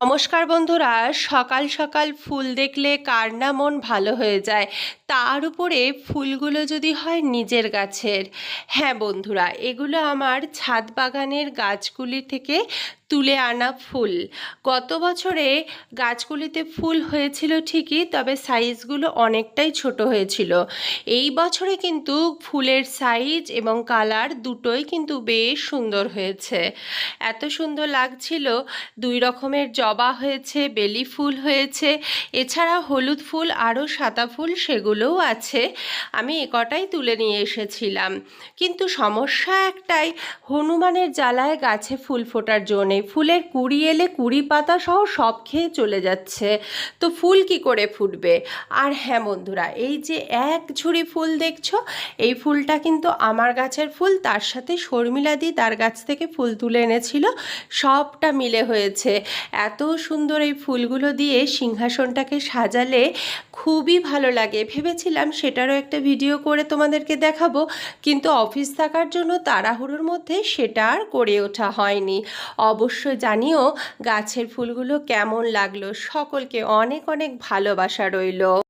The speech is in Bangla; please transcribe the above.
নমস্কার বন্ধুরা, সকাল সকাল ফুল দেখলে কার না মন ভালো হয়ে যায়। তার উপরে ফুলগুলো যদি হয় নিজের গাছের। হ্যাঁ বন্ধুরা, এগুলো আমার ছাদ বাগানের গাছগুলি থেকে তুলে আনা ফুল। গত বছরে গাছগুলিতে ফুল হয়েছিল ঠিকই, তবে সাইজগুলো অনেকটাই ছোট হয়েছিল। এই বছরে কিন্তু ফুলের সাইজ এবং কালার দুটোই কিন্তু বেশ সুন্দর হয়েছে। এত সুন্দর লাগছিল। দুই রকমের জবা হয়েছে, বেলি ফুল হয়েছে, এছাড়া হলুদ ফুল আরও সাদা ফুল সেগুলোও আছে। আমি একটাই তুলে নিয়ে এসেছিলাম, কিন্তু সমস্যা একটাই, হনুমানের জ্বালায় গাছে ফুল ফোটার জন্য নেই। ফুলের কুড়ি এলে কুড়ি পাতা সহ সব খেয়ে চলে যাচ্ছে, তো ফুল কি করে ফুটবে। আর হ্যাঁ বন্ধুরা, এই যে এক ঝুড়ি ফুল দেখছো, এই ফুলটা কিন্তু আমার গাছের ফুল, তার সাথে শর্মিলাদি তার গাছ থেকে ফুল তুলে এনেছিল, সবটা মিলে হয়েছে। এত সুন্দর এই ফুলগুলো দিয়ে সিংহাসনটাকে সাজালে খুবই ভালো লাগে। ভেবেছিলাম সেটারও একটা ভিডিও করে তোমাদেরকে দেখাবো, কিন্তু অফিস থাকার জন্য তাড়াহুড়োর মধ্যে সেটা আর করে ওঠা হয়নি। অবশ্যই জানিও গাছের ফুলগুলো কেমন লাগলো। সকলকে অনেক অনেক ভালোবাসা রইল।